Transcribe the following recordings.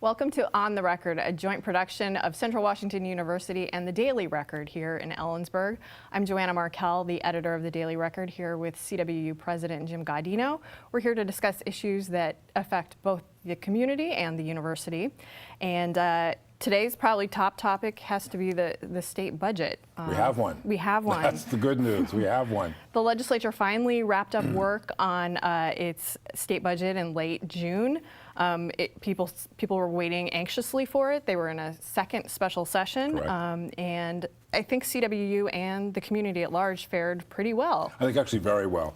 Welcome to On the Record, a joint production of Central Washington University and the Daily Record here in Ellensburg. I'm Joanna Markell, the editor of the Daily Record, here with CWU President Jim Gaudino. We're here to discuss issues that affect both the community and the university. And today's probably top topic has to be the state budget. We have one. We have one. That's the good news. We have one. The legislature finally wrapped up work on its state budget in late June. People were waiting anxiously for it. They were in a second special session, and I think CWU and the community at large fared pretty well. I think actually very well.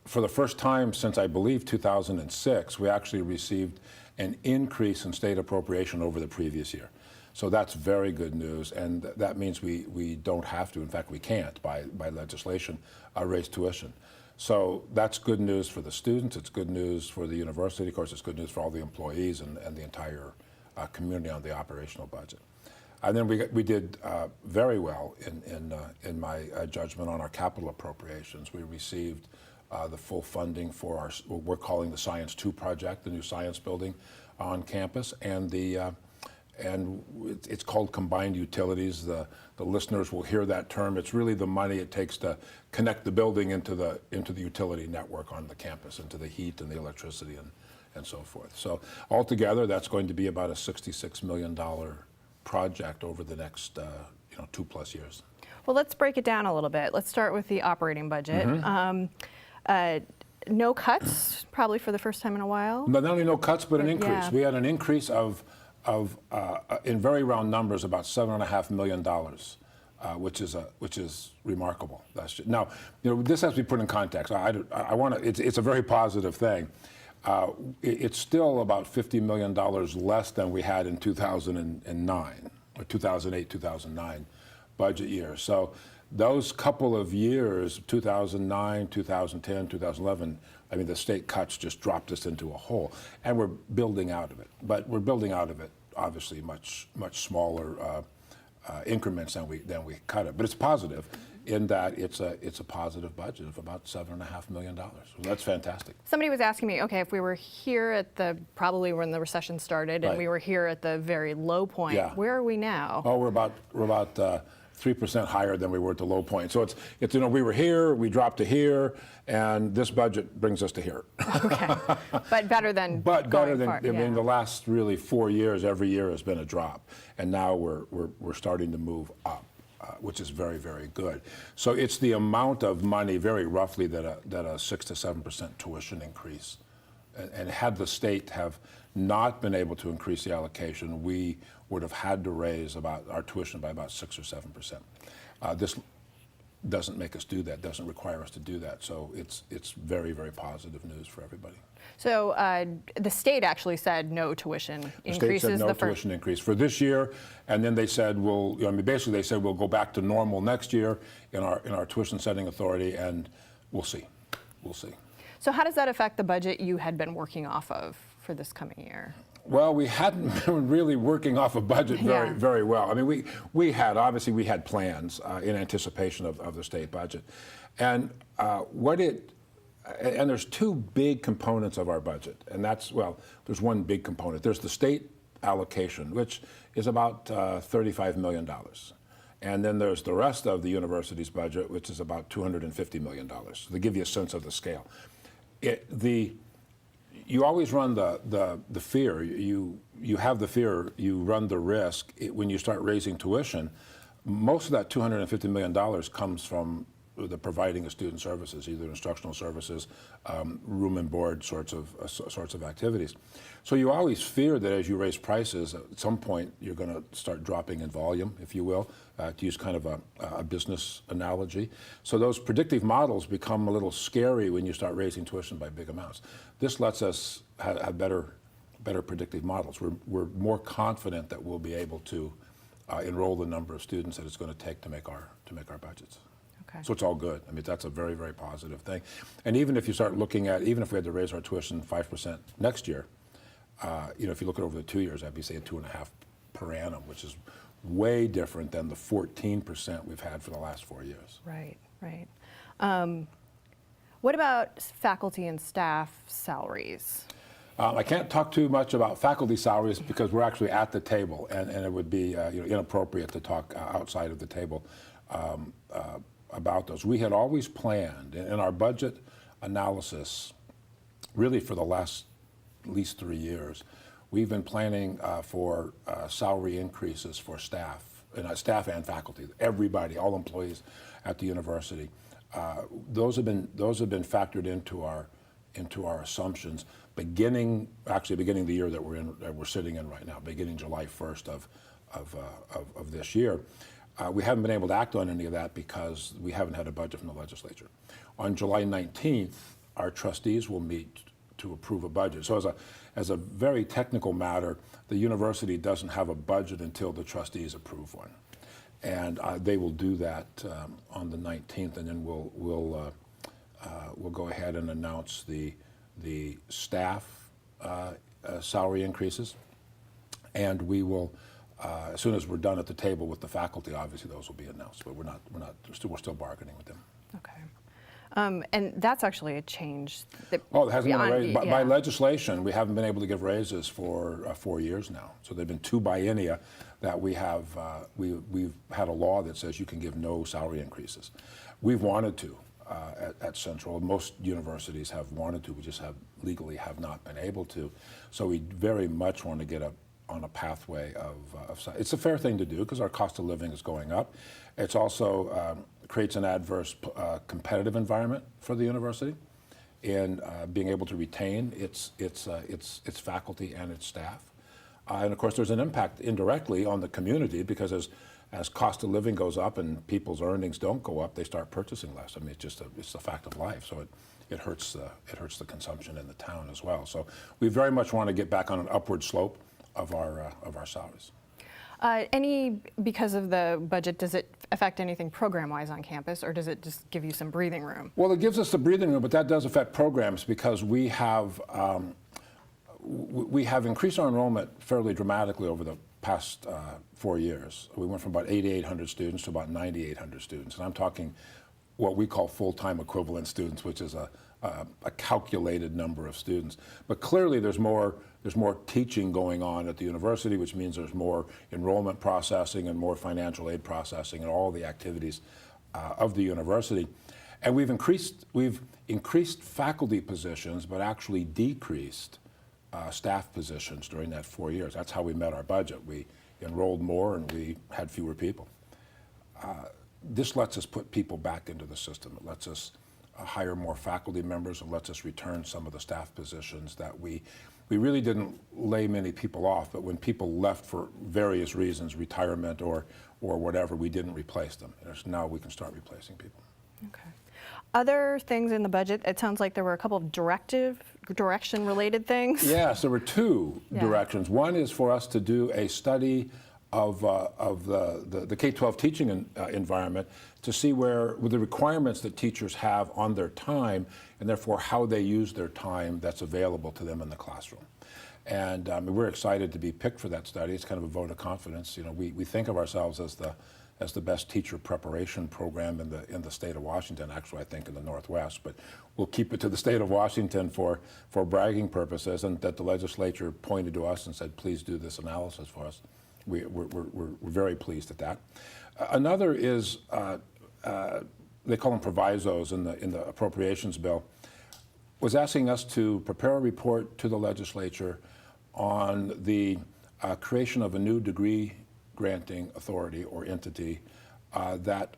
For the first time since, I believe, 2006, we actually received an increase in state appropriation over the previous year. So that's very good news, and that means we don't have to, in fact we can't, by legislation, raise tuition. So that's good news for the students, it's good news for the university, of course it's good news for all the employees and the entire community on the operational budget. And then we did very well in my judgment on our capital appropriations. We received the full funding for what we're calling the Science 2 project, the new science building on campus, and it's called combined utilities. The listeners will hear that term. It's really the money it takes to connect the building into the utility network on the campus, into the heat and the electricity and so forth. So altogether, that's going to be about a $66 million project over the next 2+ years. Well, let's break it down a little bit. Let's start with the operating budget. No cuts, probably for the first time in a while. But not only no cuts, but an increase. Yeah. We had an increase of in very round numbers, about $7.5 million, which is remarkable. Now, this has to be put in context. I want to. It's a very positive thing. It's still about $50 million less than we had in 2009 or 2008, 2009 budget year. So those couple of years, 2009, 2010, 2011, I mean, the state cuts just dropped us into a hole, and we're building out of it. But we're building out of it, obviously, much smaller increments than we cut it. But it's positive in that it's a positive budget of about $7.5 million. So that's fantastic. Somebody was asking me, okay, if we were here at probably when the recession started, and we were here at the very low point, where are we now? Oh, we're about 3% higher than we were at the low point. So it's we were here, we dropped to here, and this budget brings us to here. Okay, but better than I mean, the last really 4 years, every year has been a drop, and now we're starting to move up, which is very, very good. So it's the amount of money, very roughly, that a 6 to 7% tuition increase, and had the state have not been able to increase the allocation, we would have had to raise our tuition by about 6 or 7%. This doesn't make us do that, doesn't require us to do that. So it's very, very positive news for everybody. So the state actually said no tuition increases. The state said no tuition increase for this year, and then they said basically they said we'll go back to normal next year in our tuition setting authority, and we'll see. So how does that affect the budget you had been working off of for this coming year? Well, we hadn't been really working off a budget very well. I mean, we had plans in anticipation of the state budget, and there's two big components of our budget, and there's one big component. There's the state allocation, which is about $35 million, and then there's the rest of the university's budget, which is about $250 million. So to give you a sense of the scale, you always run the fear. You have the fear. You run the risk when you start raising tuition. Most of that $250 million comes from the providing of student services, either instructional services, room and board sorts of activities. So you always fear that as you raise prices, at some point you're going to start dropping in volume, if you will, to use kind of a business analogy. So those predictive models become a little scary when you start raising tuition by big amounts. This lets us have better predictive models. We're more confident that we'll be able to enroll the number of students that it's going to take to make our budgets. Okay. So it's all good. I mean, that's a very, very positive thing. And even if you start looking at, even if we had to raise our tuition 5% next year, if you look at over the 2 years, I'd be saying 2.5 per annum, which is way different than the 14% we've had for the last 4 years. Right. What about faculty and staff salaries? I can't talk too much about faculty salaries because we're actually at the table, and it would be inappropriate to talk outside of the table about those. We had always planned in our budget analysis, really for the last at least 3 years, we've been planning for salary increases for staff and faculty, everybody, all employees at the university. Those have been factored into our assumptions beginning the year that we're sitting in right now, beginning July 1st of this year. We haven't been able to act on any of that because we haven't had a budget from the legislature. On July 19th, our trustees will meet to approve a budget. So as a very technical matter, the university doesn't have a budget until the trustees approve one. And they will do that on the 19th, and then we'll go ahead and announce the staff salary increases, and we will, as soon as we're done at the table with the faculty, obviously those will be announced. But we're still bargaining with them. Okay. And that's actually a change. It hasn't been a raise. By legislation, we haven't been able to give raises for 4 years now. So there have been 2 biennia that we've had a law that says you can give no salary increases. We've wanted to at Central. Most universities have wanted to. We just legally have not been able to. So we very much want to get on a pathway of it's a fair thing to do because our cost of living is going up. It's also creates an adverse competitive environment for the university in being able to retain its faculty and its staff. And of course, there's an impact indirectly on the community because as cost of living goes up and people's earnings don't go up, they start purchasing less. I mean, it's a fact of life. So it hurts the consumption in the town as well. So we very much want to get back on an upward slope of our salaries. Because of the budget, does it affect anything program-wise on campus, or does it just give you some breathing room? Well, it gives us the breathing room, but that does affect programs because we have increased our enrollment fairly dramatically over the past 4 years. We went from about 8,800 students to about 9,800 students, and I'm talking what we call full-time equivalent students, which is a calculated number of students. But clearly there's more teaching going on at the university, which means there's more enrollment processing and more financial aid processing and all the activities of the university. And we've increased faculty positions, but actually decreased staff positions during that 4 years. That's how we met our budget. We enrolled more and we had fewer people. This lets us put people back into the system. It lets us hire more faculty members and lets us return some of the staff positions that we really didn't lay many people off, but when people left for various reasons, retirement or whatever, we didn't replace them. Now we can start replacing people. Okay. Other things in the budget, it sounds like there were a couple of direction-related things. Yes, there were 2 directions. One is for us to do a study of the K-12 teaching environment to see with the requirements that teachers have on their time and therefore how they use their time that's available to them in the classroom. And we're excited to be picked for that study. It's kind of a vote of confidence. We think of ourselves as the best teacher preparation program in the state of Washington, actually I think in the Northwest, but we'll keep it to the state of Washington for bragging purposes, and that the legislature pointed to us and said, please do this analysis for us. We're very pleased at that. Another is, they call them provisos in the appropriations bill, was asking us to prepare a report to the legislature on the creation of a new degree granting authority or entity that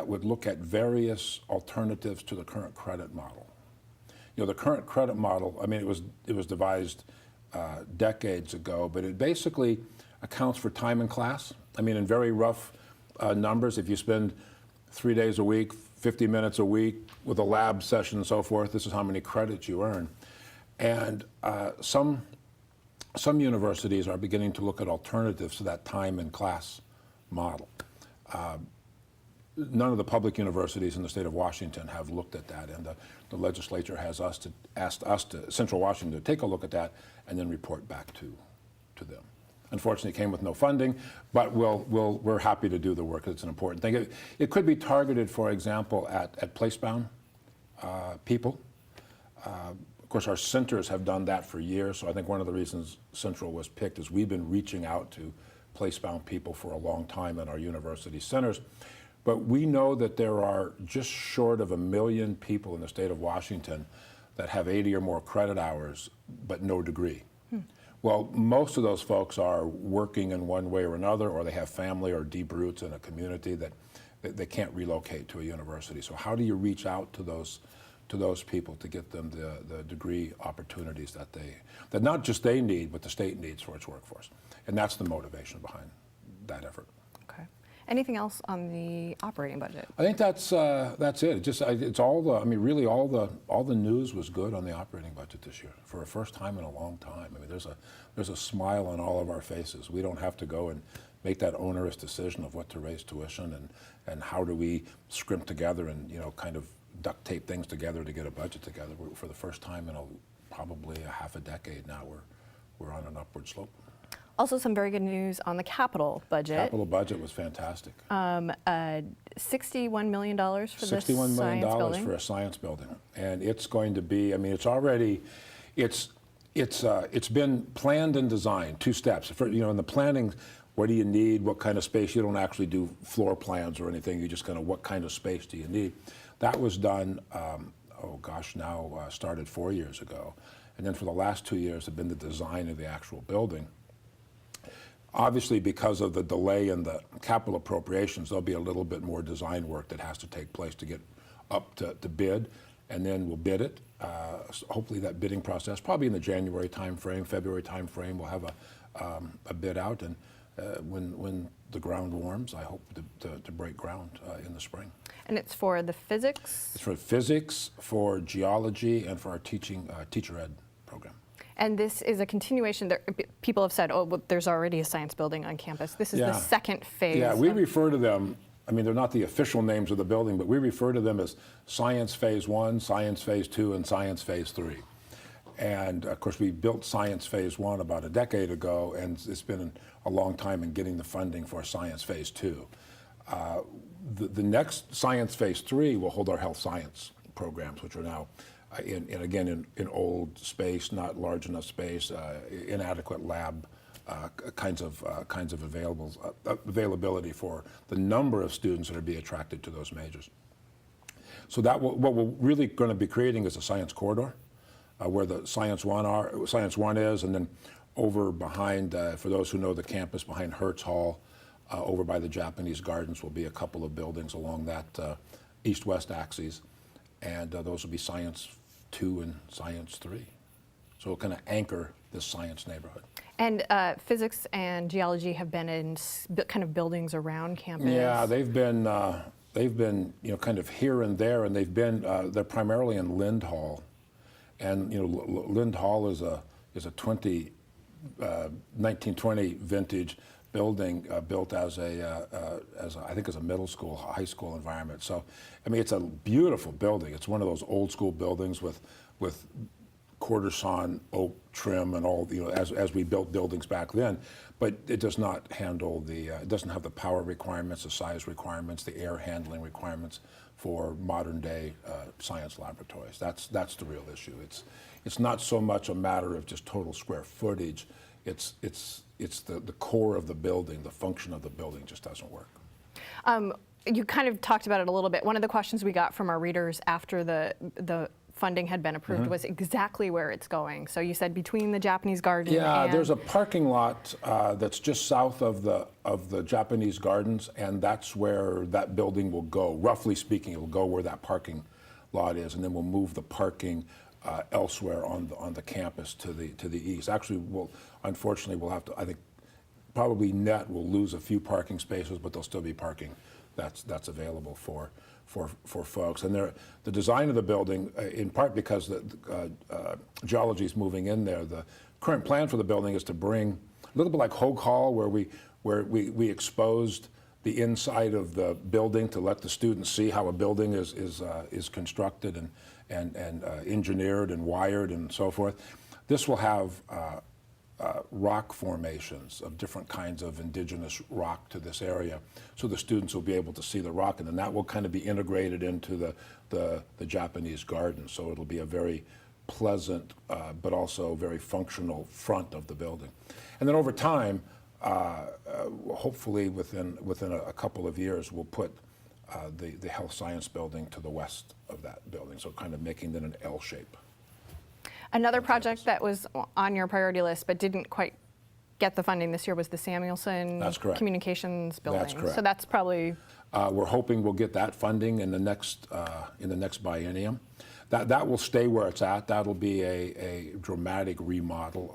would look at various alternatives to the current credit model. The current credit model, I mean, it was devised decades ago, but it basically accounts for time in class. I mean, in very rough numbers, if you spend 3 days a week, 50 minutes a week with a lab session and so forth, this is how many credits you earn. And some universities are beginning to look at alternatives to that time in class model. None of the public universities in the state of Washington have looked at that, and the legislature has asked us to Central Washington to take a look at that and then report back to them. Unfortunately, it came with no funding, but we're happy to do the work. It's an important thing. It could be targeted, for example, at place-bound people. Of course, our centers have done that for years, so I think one of the reasons Central was picked is we've been reaching out to place-bound people for a long time in our university centers. But we know that there are just short of 1 million people in the state of Washington that have 80 or more credit hours, but no degree. Well, most of those folks are working in one way or another, or they have family or deep roots in a community that they can't relocate to a university. So how do you reach out to those people to get them the degree opportunities that not just they need, but the state needs for its workforce? And that's the motivation behind that effort. Okay. Anything else on the operating budget? I think that's it. It's all the. I mean, really, all the news was good on the operating budget this year for the first time in a long time. I mean, there's a smile on all of our faces. We don't have to go and make that onerous decision of what to raise tuition and how do we scrimp together and kind of duct tape things together to get a budget together. For the first time in probably a half a decade now, we're on an upward slope. Also, some very good news on the capital budget. Capital budget was fantastic. $61 million for this $61 science million building. for a science building, and it's going to be. I mean, it's already. It's been planned and designed. 2 steps. In the planning, what do you need? What kind of space? You don't actually do floor plans or anything. You just kind of what kind of space do you need? That was done. Started 4 years ago, and then for the last 2 years have been the design of the actual building. Obviously, because of the delay in the capital appropriations, there'll be a little bit more design work that has to take place to get up to bid, and then we'll bid it. Hopefully that bidding process, probably in the January timeframe, February timeframe, we'll have a bid out, and when the ground warms, I hope to break ground in the spring. And it's for the physics? It's for physics, for geology, and for our teacher ed program. And this is a continuation. People have said, oh, well, there's already a science building on campus. This is the second phase. Yeah, we refer to them, I mean, they're not the official names of the building, but we refer to them as Science Phase 1, Science Phase 2, and Science Phase 3. And of course, we built Science Phase 1 about a decade ago, and it's been a long time in getting the funding for Science Phase 2. The next Science Phase 3 will hold our health science programs, which are now in old space, not large enough space, inadequate lab kinds of availability for the number of students that are being attracted to those majors. So what we're really going to be creating is a science corridor, where the Science 1 is, and then over behind, for those who know the campus, behind Hertz Hall, over by the Japanese Gardens, will be a couple of buildings along that east-west axis, and those will be Science 2 and Science 3. So it'll kind of anchor this science neighborhood. And physics and geology have been in kind of buildings around campus. Yeah, they've been kind of here and there, and they're primarily in Lind Hall, and Lind Hall is a 1920 vintage building built as I think as a middle school, high school environment. So, I mean, it's a beautiful building. It's one of those old school buildings with quarter sawn oak trim and all, as we built buildings back then. But it does not handle it doesn't have the power requirements, the size requirements, the air handling requirements for modern day science laboratories. That's the real issue. It's not so much a matter of just total square footage. It's the core of the building, the function of the building just doesn't work. You kind of talked about it a little bit. One of the questions we got from our readers after the funding had been approved was exactly where it's going. So you said between the Japanese Garden and... there's a parking lot that's just south of the Japanese Gardens, and that's where that building will go. Roughly speaking, it will go where that parking lot is, and then we'll move the parking elsewhere on the campus to the east. Actually, unfortunately, we'll have to, I think, probably we'll lose a few parking spaces, but there'll still be parking that's available for folks. And the design of the building, in part because the geology is moving in there, the current plan for the building is to bring, a little bit like Hogue Hall, where we exposed the inside of the building to let the students see how a building is constructed and engineered and wired and so forth. This will have rock formations of different kinds of indigenous rock to this area, so the students will be able to see the rock, and then that will kind of be integrated into the Japanese Garden. So it'll be a very pleasant, but also very functional front of the building. And then over time, hopefully within a couple of years, we'll put the health science building to the west of that building, so kind of making it an L shape. Another project that was on your priority list but didn't quite get the funding this year was the Samuelson That's correct. Communications building. That's correct. So that's probably We're hoping we'll get that funding in the next biennium. That will stay where it's at. That'll be a dramatic remodel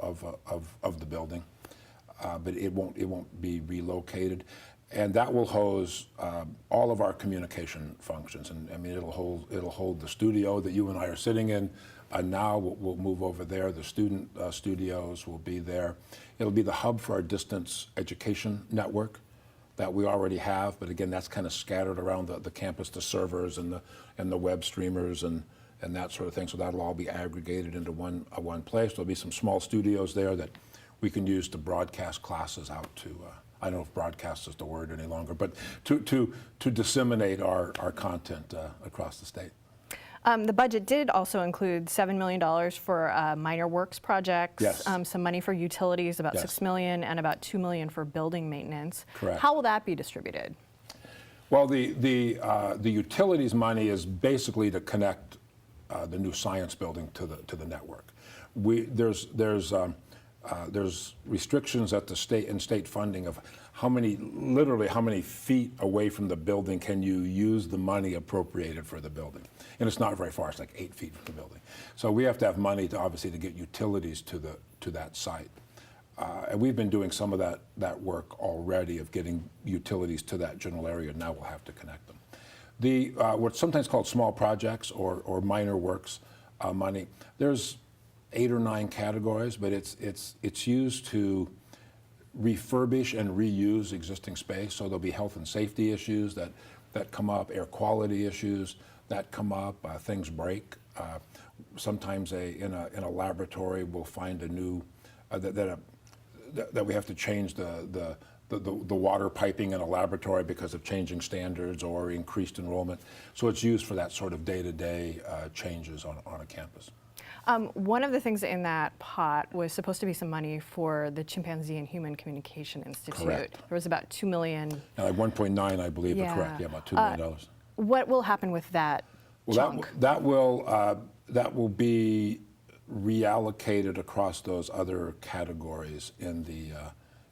of the building, but it won't be relocated, and that will house all of our communication functions. And I mean, it'll hold the studio that you and I are sitting in. Now we'll move over there. The student studios will be there. It'll be the hub for our distance education network that we already have, but again, that's kind of scattered around the campus, the servers and the web streamers and that sort of thing. So that'll all be aggregated into one place. There'll be some small studios there that we can use to broadcast classes out to. I don't know if broadcast is the word any longer, but to disseminate our content across the state. the budget did also include $7 million for minor works projects, Yes. Some money for utilities, about Yes. $6 million, and about $2 million for building maintenance. Correct. How will that be distributed? Well, the utilities money is basically to connect the new science building to the network. There's restrictions at the state funding of literally how many feet away from the building can you use the money appropriated for the building, and it's not very far. It's like 8 feet from the building. So we have to have money to obviously to get utilities to that site. And we've been doing some of that work already of getting utilities to that general area. Now we'll have to connect them. What's sometimes called small projects or minor works money, there's 8 or 9 categories, but it's used to refurbish and reuse existing space. So there'll be health and safety issues that come up, air quality issues that come up, things break. Sometimes in a laboratory we'll find a new that we have to change the water piping in a laboratory because of changing standards or increased enrollment. So it's used for that sort of day-to-day changes on a campus. One of the things in that pot was supposed to be some money for the Chimpanzee and Human Communication Institute. Correct. There was about $2 million. Like 1.9, I believe, are correct. Yeah, about $2 million. What will happen with that chunk? That will be reallocated across those other categories in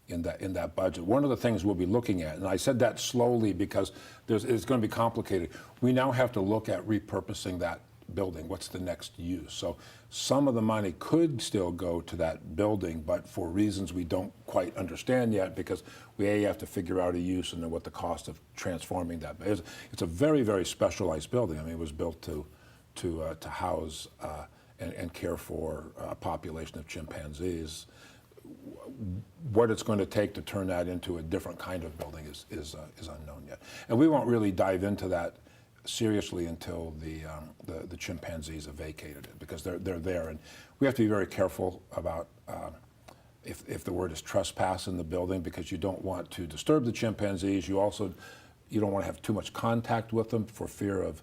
that budget. One of the things we'll be looking at, and I said that slowly because it's going to be complicated. We now have to look at repurposing that building. What's the next use? So some of the money could still go to that building, but for reasons we don't quite understand yet, because we have to figure out a use and then what the cost of transforming that is. It's a very, very specialized building. I mean, it was built to house and care for a population of chimpanzees. What it's going to take to turn that into a different kind of building is unknown yet, and we won't really dive into that seriously until the chimpanzees have vacated it, because they're there, and we have to be very careful about if the word is trespass in the building, because you don't want to disturb the chimpanzees. You don't want to have too much contact with them for fear of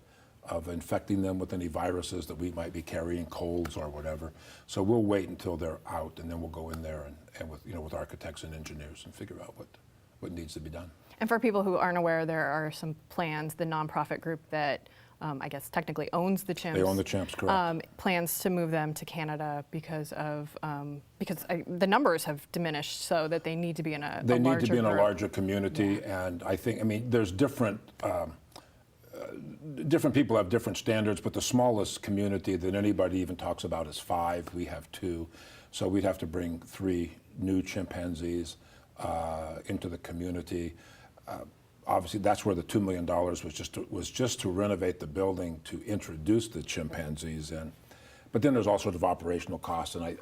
infecting them with any viruses that we might be carrying, colds or whatever. So we'll wait until they're out, and then we'll go in there and with architects and engineers and figure out what needs to be done. And for people who aren't aware, there are some plans. The nonprofit group that I guess technically owns the chimps. They own the chimps, correct. Plans to move them to Canada because the numbers have diminished, so that they need to be in a They need larger to be in a group. larger community, Yeah. and I think, there's different people have different standards, but the smallest community that anybody even talks about is 5. We have 2, so we'd have to bring 3 new chimpanzees into the community. Obviously, that's where the $2 million was just to renovate the building to introduce the chimpanzees in. But then there's all sorts of operational costs, and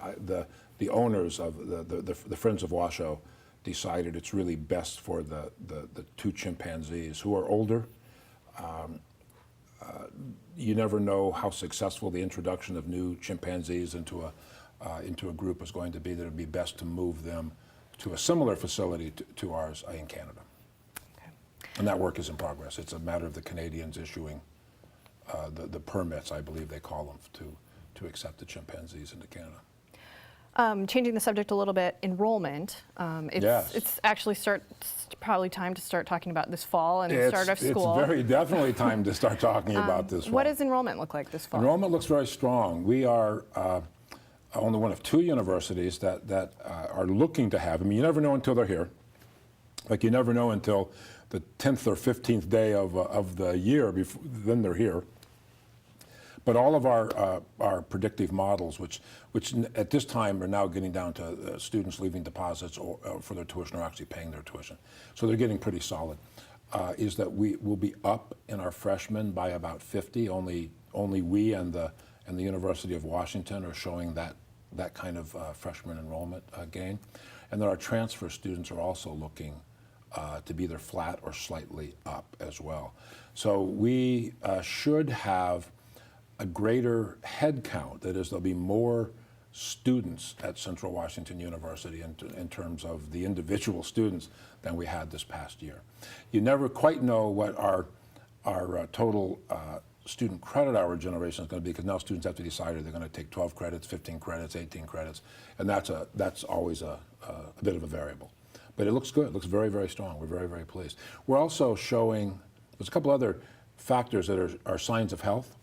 the owners of the Friends of Washoe decided it's really best for the 2 chimpanzees who are older. You never know how successful the introduction of new chimpanzees into a group is going to be. That it'd be best to move them to a similar facility to ours in Canada. And that work is in progress. It's a matter of the Canadians issuing the permits, I believe they call them, to accept the chimpanzees into Canada. Changing the subject a little bit, enrollment. Yes. It's actually probably time to start talking about this fall and the start of school. It's very definitely time to start talking about this fall. What does enrollment look like this fall? Enrollment looks very strong. We are only one of 2 universities that are looking to have. I mean, you never know until they're here. Like you never know until the 10th or 15th day of the year, then they're here. But all of our predictive models, which at this time are now getting down to students leaving deposits for their tuition or actually paying their tuition, so they're getting pretty solid, is that we will be up in our freshmen by about 50. Only we and the University of Washington are showing that kind of freshman enrollment gain, and then our transfer students are also looking to be either flat or slightly up as well. So we should have a greater head count. That is, there'll be more students at Central Washington University in terms of the individual students than we had this past year. You never quite know what our total student credit hour generation is going to be, because now students have to decide if they're going to take 12 credits, 15 credits, 18 credits, and that's always a bit of a variable. But it looks good. It looks very, very strong. We're very, very pleased. We're also showing, there's a couple other factors that are signs of health.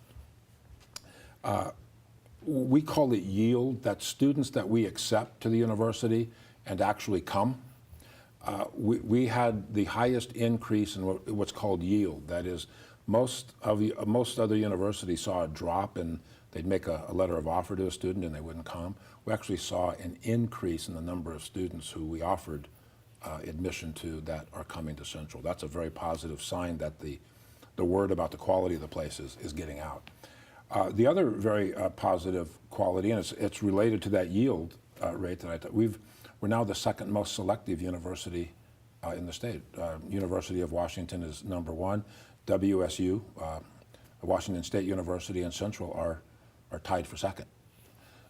We call it yield. That's students that we accept to the university and actually come. We had the highest increase in what's called yield. That is, most other universities saw a drop and they'd make a letter of offer to a student and they wouldn't come. We actually saw an increase in the number of students who we offered admission to that are coming to Central. That's a very positive sign that the word about the quality of the place is getting out. The other very positive quality, and it's related to that yield rate that I thought, we're now the second most selective university in the state. University of Washington is number 1. WSU, Washington State University, and Central are tied for second.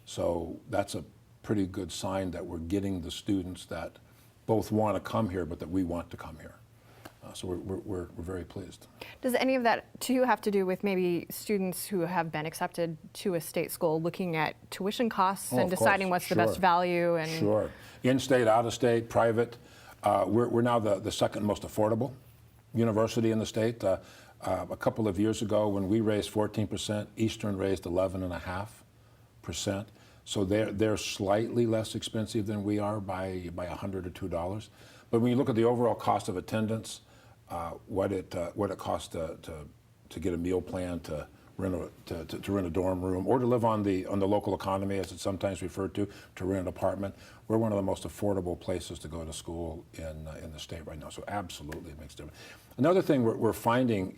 So that's a pretty good sign that we're getting the students that both want to come here, but that we want to come here. So we're very pleased. Does any of that too have to do with maybe students who have been accepted to a state school looking at tuition costs and deciding what's the best value? And Sure. In-state, out-of-state, private. We're now the second most affordable university in the state. A couple of years ago, when we raised 14%, Eastern raised 11.5%. So they're slightly less expensive than we are by $100 or $2. But when you look at the overall cost of attendance, what it costs to get a meal plan, to rent a dorm room, or to live on the local economy, as it's sometimes referred to rent an apartment, we're one of the most affordable places to go to school in the state right now. So absolutely it makes a difference. Another thing we're finding,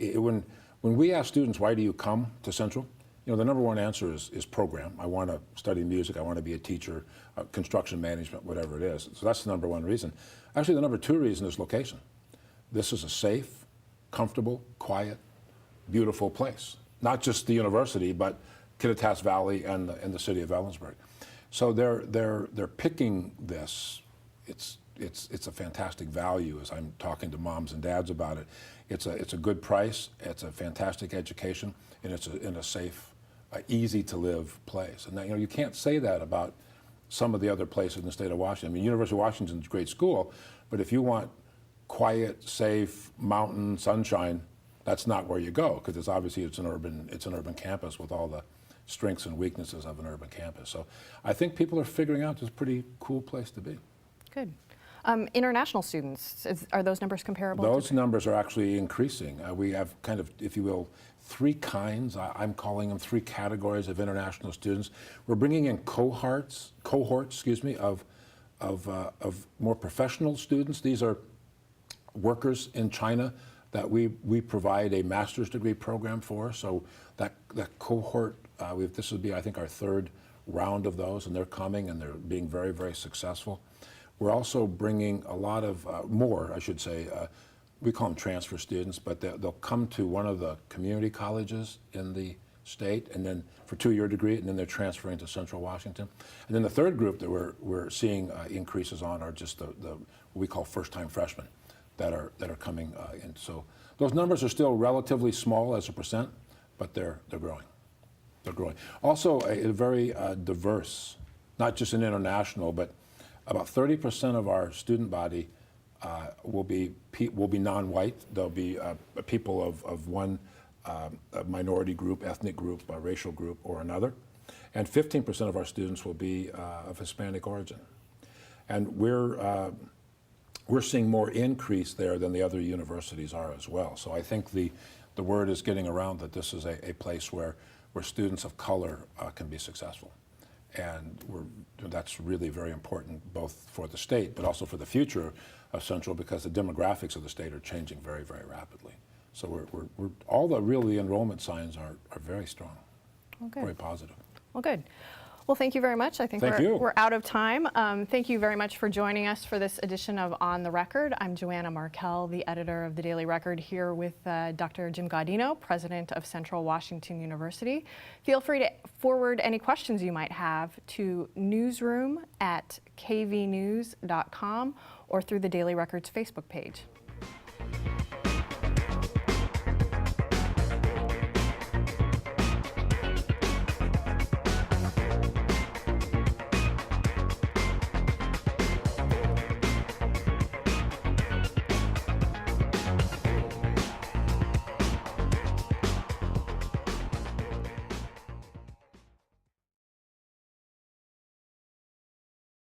when we ask students, why do you come to Central? You know, the number one answer is program. I want to study music. I want to be a teacher, construction management, whatever it is. So that's the number one reason. Actually, the number 2 reason is location. This is a safe, comfortable, quiet, beautiful place. Not just the university, but Kittitas Valley and the city of Ellensburg. So they're picking this. It's a fantastic value as I'm talking to moms and dads about it. It's a good price. It's a fantastic education, and it's in a safe, easy to live place. And you can't say that about some of the other places in the state of Washington. I mean, University of Washington is a great school, but if you want quiet, safe, mountain, sunshine, that's not where you go, because it's an urban campus with all the strengths and weaknesses of an urban campus. So I think people are figuring out this is a pretty cool place to be. Good. International students, are those numbers comparable? Those numbers are actually increasing. We have kind of, if you will, 3 kinds. I'm calling them 3 categories of international students. We're bringing in cohorts, of more professional students. These are workers in China that we provide a master's degree program for. So that cohort, this would be, I think, our 3rd round of those, and they're coming and they're being very, very successful. We're also bringing a lot of more, I should say. We call them transfer students, but they'll come to one of the community colleges in the state, and then for 2-year degree, and then they're transferring to Central Washington. And then the 3rd group that we're seeing increases on are just what we call first-time freshmen that are coming in. So those numbers are still relatively small as a percent, but they're growing. They're growing. Also, a very diverse, not just an international, but about 30% of our student body will be non-white. They'll be people of one minority group, ethnic group, racial group, or another. And 15% of our students will be of Hispanic origin. And we're seeing more increase there than the other universities are as well. So I think the word is getting around that this is a place where students of color can be successful. And that's really very important, both for the state, but also for the future of Central, because the demographics of the state are changing very, very rapidly. So all the enrollment signs are very strong, very positive. Well, good. Well, thank you very much. I think we're out of time. Thank you very much for joining us for this edition of On the Record. I'm Joanna Markell, the editor of the Daily Record, here with Dr. Jim Gaudino, president of Central Washington University. Feel free to forward any questions you might have to newsroom@kvnews.com or through the Daily Record's Facebook page.